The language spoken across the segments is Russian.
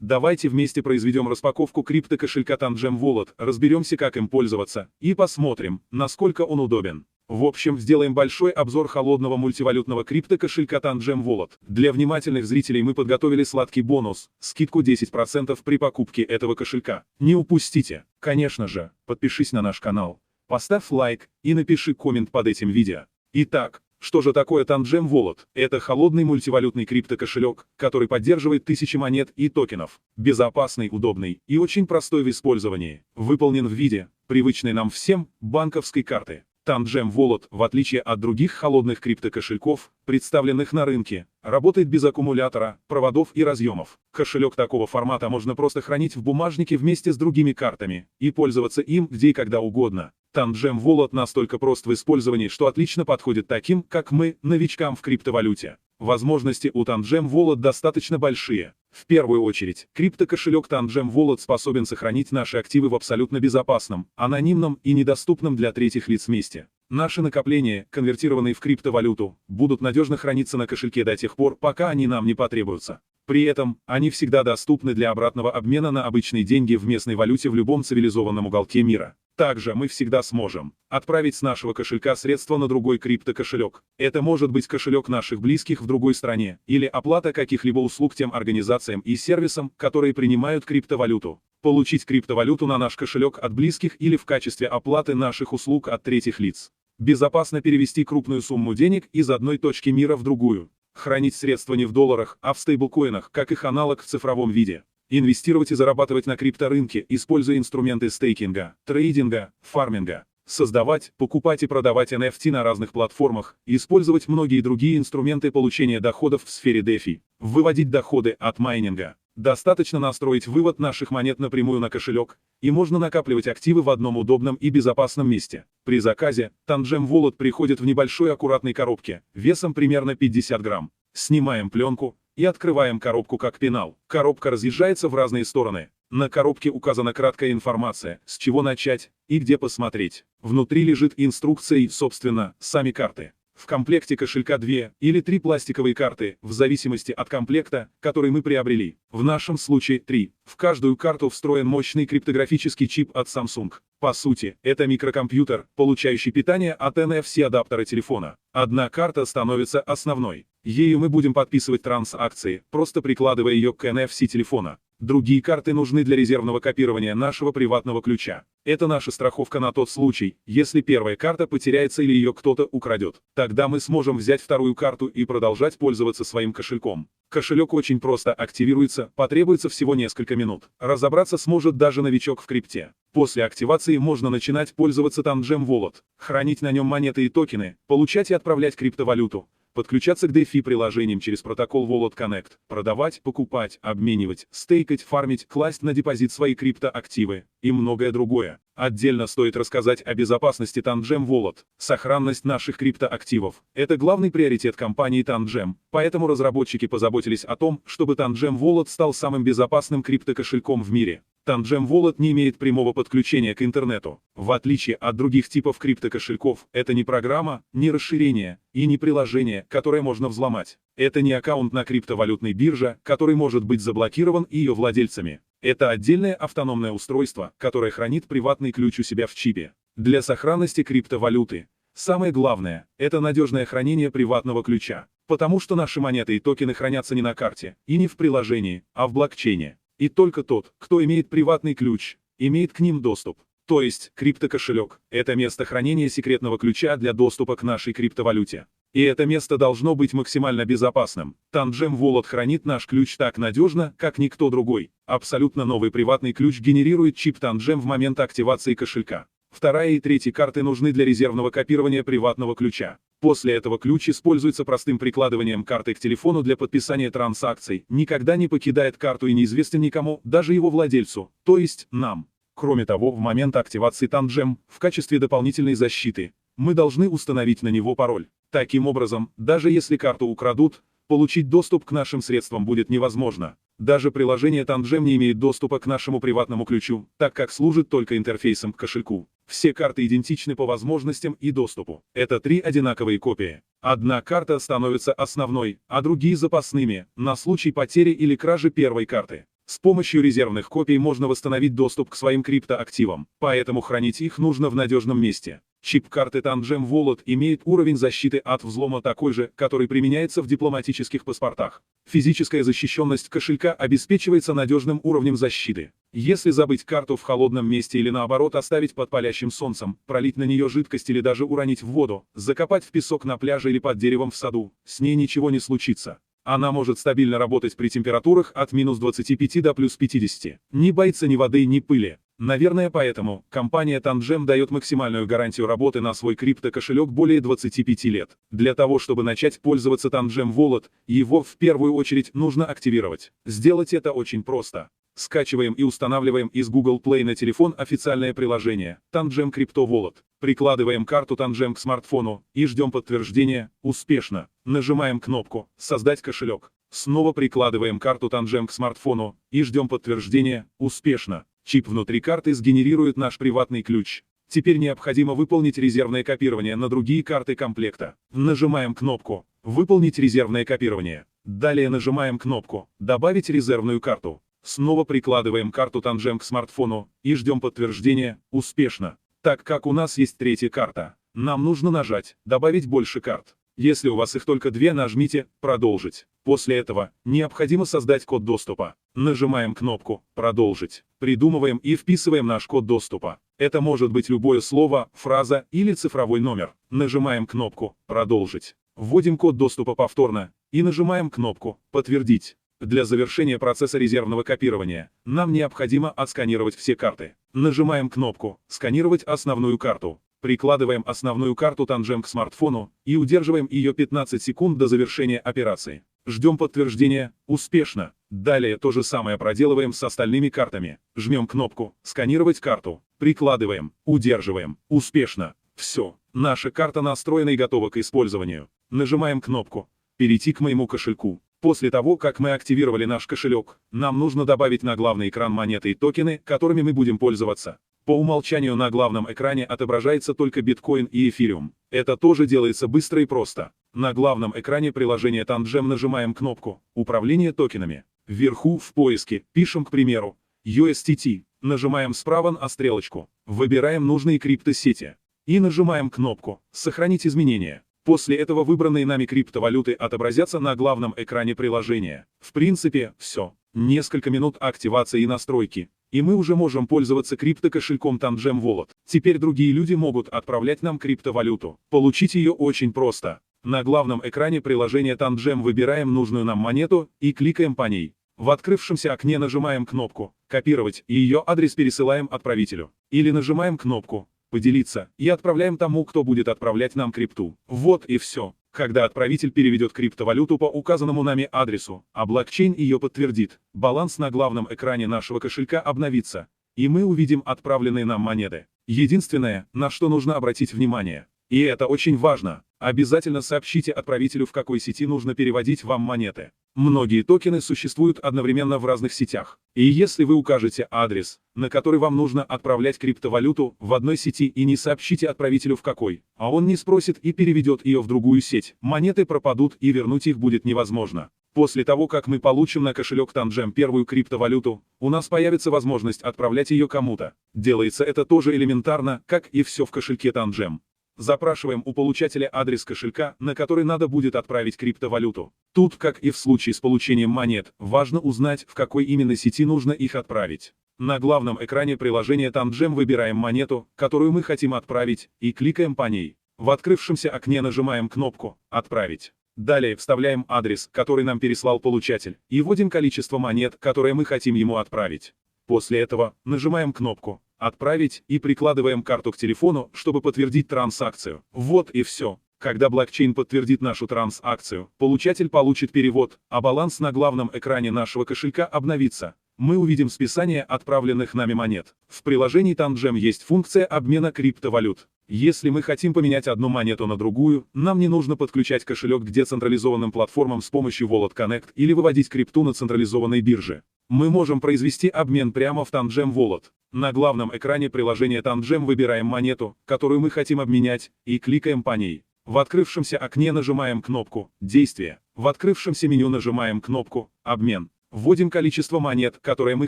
Давайте вместе произведем распаковку криптокошелька Tangem Wallet, разберемся, как им пользоваться, и посмотрим, насколько он удобен. В общем, сделаем большой обзор холодного мультивалютного криптокошелька Tangem Wallet. Для внимательных зрителей мы подготовили сладкий бонус, скидку 10% при покупке этого кошелька. Не упустите. Конечно же, подпишись на наш канал, поставь лайк и напиши коммент под этим видео. Итак, что же такое Tangem Wallet? Это холодный мультивалютный криптокошелек, который поддерживает тысячи монет и токенов. Безопасный, удобный и очень простой в использовании. Выполнен в виде, привычной нам всем, банковской карты. Tangem Wallet, в отличие от других холодных криптокошельков, представленных на рынке, работает без аккумулятора, проводов и разъемов. Кошелек такого формата можно просто хранить в бумажнике вместе с другими картами и пользоваться им где и когда угодно. Tangem Wallet настолько прост в использовании, что отлично подходит таким, как мы, новичкам в криптовалюте. Возможности у Tangem Wallet достаточно большие. В первую очередь, криптокошелек Tangem Wallet способен сохранить наши активы в абсолютно безопасном, анонимном и недоступном для третьих лиц месте. Наши накопления, конвертированные в криптовалюту, будут надежно храниться на кошельке до тех пор, пока они нам не потребуются. При этом, они всегда доступны для обратного обмена на обычные деньги в местной валюте в любом цивилизованном уголке мира. Также мы всегда сможем отправить с нашего кошелька средства на другой криптокошелек. Это может быть кошелек наших близких в другой стране, или оплата каких-либо услуг тем организациям и сервисам, которые принимают криптовалюту. Получить криптовалюту на наш кошелек от близких или в качестве оплаты наших услуг от третьих лиц. Безопасно перевести крупную сумму денег из одной точки мира в другую. Хранить средства не в долларах, а в стейблкоинах, как их аналог в цифровом виде. Инвестировать и зарабатывать на крипторынке, используя инструменты стейкинга, трейдинга, фарминга. Создавать, покупать и продавать NFT на разных платформах, использовать многие другие инструменты получения доходов в сфере DeFi. Выводить доходы от майнинга. Достаточно настроить вывод наших монет напрямую на кошелек, и можно накапливать активы в одном удобном и безопасном месте. При заказе, Tangem Wallet приходит в небольшой аккуратной коробке, весом примерно 50 грамм. Снимаем пленку и открываем коробку как пенал. Коробка разъезжается в разные стороны. На коробке указана краткая информация, с чего начать и где посмотреть. Внутри лежит инструкция и, собственно, сами карты. В комплекте кошелька 2 или 3 пластиковые карты, в зависимости от комплекта, который мы приобрели. В нашем случае 3. В каждую карту встроен мощный криптографический чип от Samsung. По сути, это микрокомпьютер, получающий питание от NFC-адаптера телефона. Одна карта становится основной. Ею мы будем подписывать транзакции, просто прикладывая ее к NFC телефона. Другие карты нужны для резервного копирования нашего приватного ключа. Это наша страховка на тот случай, если первая карта потеряется или ее кто-то украдет. Тогда мы сможем взять вторую карту и продолжать пользоваться своим кошельком. Кошелек очень просто активируется, потребуется всего несколько минут. Разобраться сможет даже новичок в крипте. После активации можно начинать пользоваться Tangem Wallet, хранить на нем монеты и токены, получать и отправлять криптовалюту. Подключаться к DeFi-приложениям через протокол Wallet Connect, продавать, покупать, обменивать, стейкать, фармить, класть на депозит свои криптоактивы и многое другое. Отдельно стоит рассказать о безопасности Tangem Wallet. Сохранность наших криптоактивов – это главный приоритет компании Tangem, поэтому разработчики позаботились о том, чтобы Tangem Wallet стал самым безопасным криптокошельком в мире. Tangem Wallet не имеет прямого подключения к интернету. В отличие от других типов криптокошельков, это не программа, не расширение и не приложение, которое можно взломать. Это не аккаунт на криптовалютной бирже, который может быть заблокирован ее владельцами. Это отдельное автономное устройство, которое хранит приватный ключ у себя в чипе. Для сохранности криптовалюты самое главное – это надежное хранение приватного ключа, потому что наши монеты и токены хранятся не на карте и не в приложении, а в блокчейне. И только тот, кто имеет приватный ключ, имеет к ним доступ. То есть, криптокошелек – это место хранения секретного ключа для доступа к нашей криптовалюте. И это место должно быть максимально безопасным. Tangem Wallet хранит наш ключ так надежно, как никто другой. Абсолютно новый приватный ключ генерирует чип Tangem в момент активации кошелька. Вторая и третья карты нужны для резервного копирования приватного ключа. После этого ключ используется простым прикладыванием карты к телефону для подписания транзакций, никогда не покидает карту и неизвестен никому, даже его владельцу, то есть нам. Кроме того, в момент активации Tangem, в качестве дополнительной защиты, мы должны установить на него пароль. Таким образом, даже если карту украдут, получить доступ к нашим средствам будет невозможно. Даже приложение Tangem не имеет доступа к нашему приватному ключу, так как служит только интерфейсом к кошельку. Все карты идентичны по возможностям и доступу. Это 3 одинаковые копии. Одна карта становится основной, а другие запасными, на случай потери или кражи первой карты. С помощью резервных копий можно восстановить доступ к своим криптоактивам, поэтому хранить их нужно в надежном месте. Чип карты Tangem Wallet имеет уровень защиты от взлома такой же, который применяется в дипломатических паспортах. Физическая защищенность кошелька обеспечивается надежным уровнем защиты. Если забыть карту в холодном месте или наоборот оставить под палящим солнцем, пролить на нее жидкость или даже уронить в воду, закопать в песок на пляже или под деревом в саду, с ней ничего не случится. Она может стабильно работать при температурах от -25 до +50. Не боится ни воды, ни пыли. Наверное, поэтому компания Tangem дает максимальную гарантию работы на свой криптокошелек более 25 лет. Для того, чтобы начать пользоваться Tangem Wallet, его в первую очередь нужно активировать. Сделать это очень просто. Скачиваем и устанавливаем из Google Play на телефон официальное приложение Tangem Crypto Wallet. Прикладываем карту Tangem к смартфону и ждем подтверждения. Успешно. Нажимаем кнопку «Создать кошелек». Снова прикладываем карту Tangem к смартфону и ждем подтверждения. Успешно. Чип внутри карты сгенерирует наш приватный ключ. Теперь необходимо выполнить резервное копирование на другие карты комплекта. Нажимаем кнопку «Выполнить резервное копирование». Далее нажимаем кнопку «Добавить резервную карту». Снова прикладываем карту Tangem к смартфону и ждем подтверждения. Успешно. Так как у нас есть третья карта, нам нужно нажать «Добавить больше карт». Если у вас их только две, нажмите «Продолжить». После этого необходимо создать код доступа. Нажимаем кнопку «Продолжить». Придумываем и вписываем наш код доступа. Это может быть любое слово, фраза или цифровой номер. Нажимаем кнопку «Продолжить». Вводим код доступа повторно и нажимаем кнопку «Подтвердить». Для завершения процесса резервного копирования нам необходимо отсканировать все карты. Нажимаем кнопку «Сканировать основную карту». Прикладываем основную карту Tangem к смартфону и удерживаем ее 15 секунд до завершения операции. Ждем подтверждения. Успешно. Далее то же самое проделываем с остальными картами. Жмем кнопку «Сканировать карту». Прикладываем. Удерживаем. Успешно. Все. Наша карта настроена и готова к использованию. Нажимаем кнопку «Перейти к моему кошельку». После того, как мы активировали наш кошелек, нам нужно добавить на главный экран монеты и токены, которыми мы будем пользоваться. По умолчанию на главном экране отображается только биткоин и эфириум. Это тоже делается быстро и просто. На главном экране приложения Tangem нажимаем кнопку «Управление токенами». Вверху в поиске пишем, к примеру, USDT. Нажимаем справа на стрелочку. Выбираем нужные криптосети. И нажимаем кнопку «Сохранить изменения». После этого выбранные нами криптовалюты отобразятся на главном экране приложения. В принципе, все. Несколько минут активации и настройки, и мы уже можем пользоваться криптокошельком Tangem Wallet. Теперь другие люди могут отправлять нам криптовалюту. Получить ее очень просто. На главном экране приложения Tangem выбираем нужную нам монету и кликаем по ней. В открывшемся окне нажимаем кнопку «Копировать» и ее адрес пересылаем отправителю. Или нажимаем кнопку «Поделиться» и отправляем тому, кто будет отправлять нам крипту. Вот и все. Когда отправитель переведет криптовалюту по указанному нами адресу, а блокчейн ее подтвердит, баланс на главном экране нашего кошелька обновится, и мы увидим отправленные нам монеты. Единственное, на что нужно обратить внимание, и это очень важно, обязательно сообщите отправителю, в какой сети нужно переводить вам монеты. Многие токены существуют одновременно в разных сетях. И если вы укажете адрес, на который вам нужно отправлять криптовалюту в одной сети и не сообщите отправителю в какой, а он не спросит и переведет ее в другую сеть, монеты пропадут и вернуть их будет невозможно. После того, как мы получим на кошелек Tangem первую криптовалюту, у нас появится возможность отправлять ее кому-то. Делается это тоже элементарно, как и все в кошельке Tangem. Запрашиваем у получателя адрес кошелька, на который надо будет отправить криптовалюту. Тут, как и в случае с получением монет, важно узнать, в какой именно сети нужно их отправить. На главном экране приложения Tangem выбираем монету, которую мы хотим отправить, и кликаем по ней. В открывшемся окне нажимаем кнопку «Отправить». Далее вставляем адрес, который нам переслал получатель, и вводим количество монет, которые мы хотим ему отправить. После этого нажимаем кнопку «Отправить» и прикладываем карту к телефону, чтобы подтвердить транзакцию. Вот и все. Когда блокчейн подтвердит нашу транзакцию, получатель получит перевод, а баланс на главном экране нашего кошелька обновится. Мы увидим списание отправленных нами монет. В приложении Tangem есть функция обмена криптовалют. Если мы хотим поменять одну монету на другую, нам не нужно подключать кошелек к децентрализованным платформам с помощью Wallet Connect или выводить крипту на централизованной бирже. Мы можем произвести обмен прямо в Tangem Wallet. На главном экране приложения Tangem выбираем монету, которую мы хотим обменять, и кликаем по ней. В открывшемся окне нажимаем кнопку «Действие». В открывшемся меню нажимаем кнопку «Обмен». Вводим количество монет, которые мы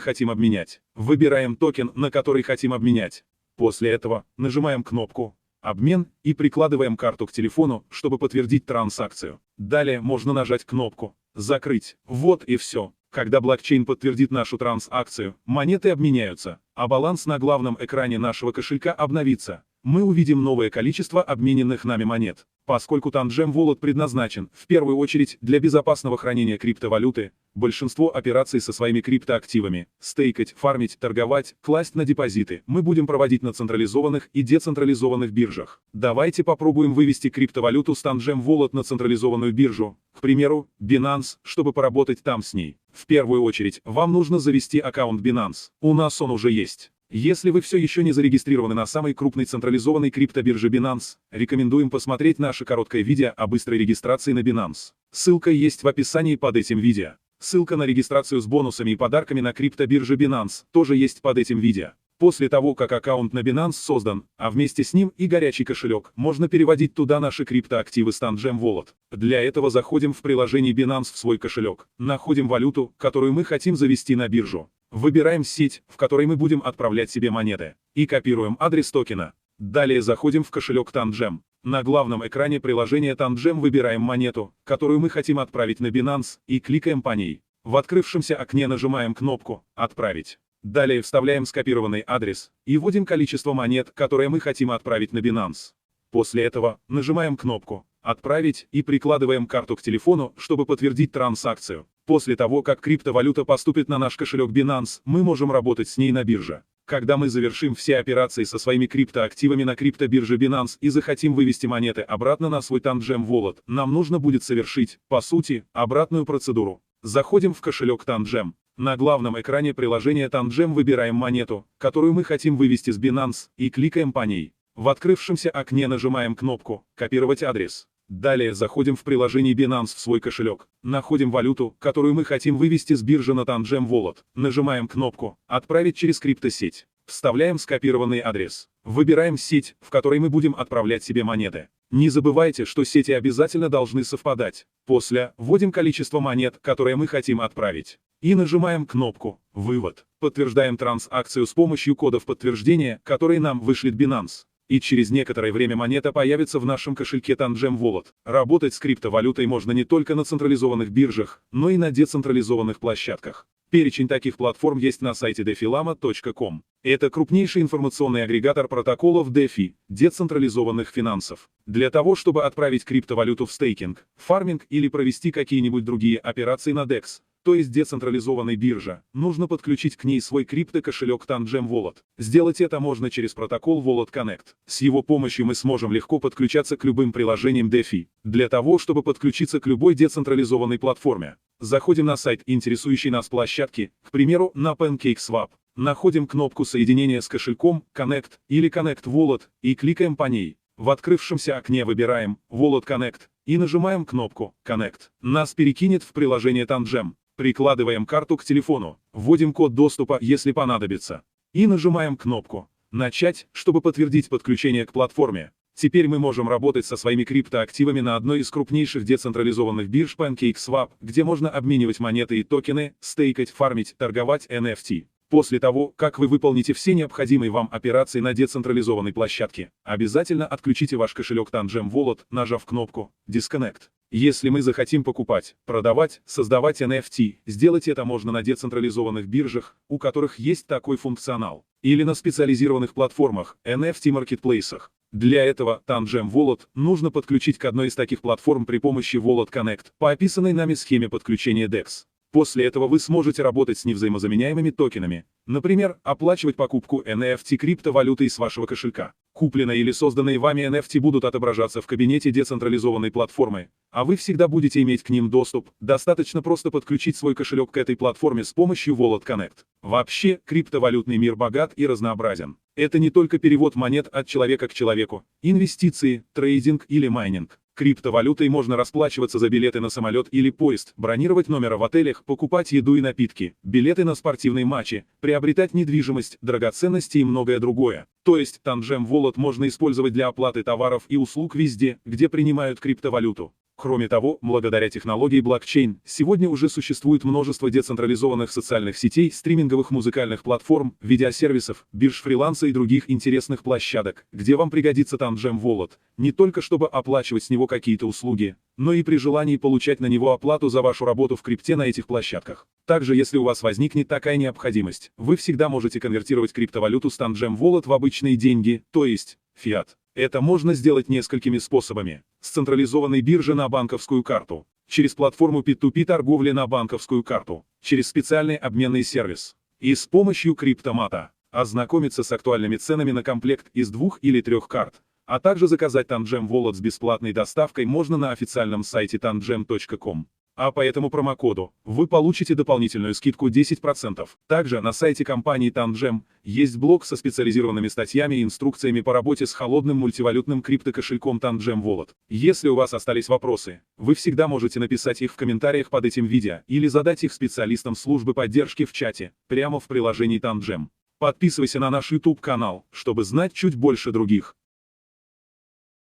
хотим обменять. Выбираем токен, на который хотим обменять. После этого нажимаем кнопку «Обмен» и прикладываем карту к телефону, чтобы подтвердить транзакцию. Далее можно нажать кнопку «Закрыть». Вот и все. Когда блокчейн подтвердит нашу транзакцию, монеты обменяются, а баланс на главном экране нашего кошелька обновится. Мы увидим новое количество обмененных нами монет. Поскольку Tangem Wallet предназначен, в первую очередь, для безопасного хранения криптовалюты, большинство операций со своими криптоактивами, стейкать, фармить, торговать, класть на депозиты, мы будем проводить на централизованных и децентрализованных биржах. Давайте попробуем вывести криптовалюту с Tangem Wallet на централизованную биржу, к примеру, Binance, чтобы поработать там с ней. В первую очередь, вам нужно завести аккаунт Binance. У нас он уже есть. Если вы все еще не зарегистрированы на самой крупной централизованной криптобирже Binance, рекомендуем посмотреть наше короткое видео о быстрой регистрации на Binance. Ссылка есть в описании под этим видео. Ссылка на регистрацию с бонусами и подарками на криптобирже Binance тоже есть под этим видео. После того, как аккаунт на Binance создан, а вместе с ним и горячий кошелек, можно переводить туда наши криптоактивы с Tangem Wallet. Для этого заходим в приложение Binance в свой кошелек, находим валюту, которую мы хотим завести на биржу. Выбираем сеть, в которой мы будем отправлять себе монеты, и копируем адрес токена. Далее заходим в кошелек Tangem. На главном экране приложения Tangem выбираем монету, которую мы хотим отправить на Binance, и кликаем по ней. В открывшемся окне нажимаем кнопку «Отправить». Далее вставляем скопированный адрес и вводим количество монет, которые мы хотим отправить на Binance. После этого нажимаем кнопку «Отправить» и прикладываем карту к телефону, чтобы подтвердить транзакцию. После того, как криптовалюта поступит на наш кошелек Binance, мы можем работать с ней на бирже. Когда мы завершим все операции со своими криптоактивами на криптобирже Binance и захотим вывести монеты обратно на свой Tangem Wallet, нам нужно будет совершить, по сути, обратную процедуру. Заходим в кошелек Tangem. На главном экране приложения Tangem выбираем монету, которую мы хотим вывести с Binance, и кликаем по ней. В открывшемся окне нажимаем кнопку «Копировать адрес». Далее заходим в приложение Binance в свой кошелек, находим валюту, которую мы хотим вывести с биржи на Tangem Wallet, нажимаем кнопку «Отправить через криптосеть». Вставляем скопированный адрес. Выбираем сеть, в которой мы будем отправлять себе монеты. Не забывайте, что сети обязательно должны совпадать. После вводим количество монет, которые мы хотим отправить. И нажимаем кнопку «Вывод». Подтверждаем транзакцию с помощью кодов подтверждения, которые нам вышлет Binance. И через некоторое время монета появится в нашем кошельке Tangem Wallet. Работать с криптовалютой можно не только на централизованных биржах, но и на децентрализованных площадках. Перечень таких платформ есть на сайте defilama.com. Это крупнейший информационный агрегатор протоколов DeFi, децентрализованных финансов. Для того, чтобы отправить криптовалюту в стейкинг, фарминг или провести какие-нибудь другие операции на DEX, то есть децентрализованной бирже, нужно подключить к ней свой криптокошелек Tangem Wallet. Сделать это можно через протокол Wallet Connect. С его помощью мы сможем легко подключаться к любым приложениям DeFi. Для того, чтобы подключиться к любой децентрализованной платформе, заходим на сайт интересующей нас площадки, к примеру, на PancakeSwap. Находим кнопку соединения с кошельком Connect или Connect Wallet и кликаем по ней. В открывшемся окне выбираем Wallet Connect и нажимаем кнопку Connect. Нас перекинет в приложение Tangem. Прикладываем карту к телефону, вводим код доступа, если понадобится, и нажимаем кнопку «Начать», чтобы подтвердить подключение к платформе. Теперь мы можем работать со своими криптоактивами на одной из крупнейших децентрализованных бирж PancakeSwap, где можно обменивать монеты и токены, стейкать, фармить, торговать NFT. После того, как вы выполните все необходимые вам операции на децентрализованной площадке, обязательно отключите ваш кошелек Tangem Wallet, нажав кнопку «Disconnect». Если мы захотим покупать, продавать, создавать NFT, сделать это можно на децентрализованных биржах, у которых есть такой функционал, или на специализированных платформах, NFT-маркетплейсах. Для этого Tangem Wallet нужно подключить к одной из таких платформ при помощи Wallet Connect, по описанной нами схеме подключения DEX. После этого вы сможете работать с невзаимозаменяемыми токенами, например, оплачивать покупку NFT криптовалюты из вашего кошелька. Купленные или созданные вами NFT будут отображаться в кабинете децентрализованной платформы, а вы всегда будете иметь к ним доступ. Достаточно просто подключить свой кошелек к этой платформе с помощью Wallet Connect. Вообще, криптовалютный мир богат и разнообразен. Это не только перевод монет от человека к человеку, инвестиции, трейдинг или майнинг. Криптовалютой можно расплачиваться за билеты на самолет или поезд, бронировать номера в отелях, покупать еду и напитки, билеты на спортивные матчи, приобретать недвижимость, драгоценности и многое другое. То есть Tangem Wallet можно использовать для оплаты товаров и услуг везде, где принимают криптовалюту. Кроме того, благодаря технологии блокчейн, сегодня уже существует множество децентрализованных социальных сетей, стриминговых музыкальных платформ, видеосервисов, бирж фриланса и других интересных площадок, где вам пригодится TanGem Wallet, не только чтобы оплачивать с него какие-то услуги, но и при желании получать на него оплату за вашу работу в крипте на этих площадках. Также, если у вас возникнет такая необходимость, вы всегда можете конвертировать криптовалюту с TanGem Wallet в обычные деньги, то есть фиат. Это можно сделать несколькими способами. С централизованной биржи на банковскую карту, через платформу P2P торговли на банковскую карту, через специальный обменный сервис и с помощью криптомата. Ознакомиться с актуальными ценами на комплект из 2 или 3 карт, а также заказать TanGem Wallet с бесплатной доставкой можно на официальном сайте tangem.com. А по этому промокоду вы получите дополнительную скидку 10%. Также на сайте компании TanGem есть блог со специализированными статьями и инструкциями по работе с холодным мультивалютным криптокошельком TanGem Wallet. Если у вас остались вопросы, вы всегда можете написать их в комментариях под этим видео или задать их специалистам службы поддержки в чате, прямо в приложении TanGem. Подписывайся на наш YouTube канал, чтобы знать чуть больше других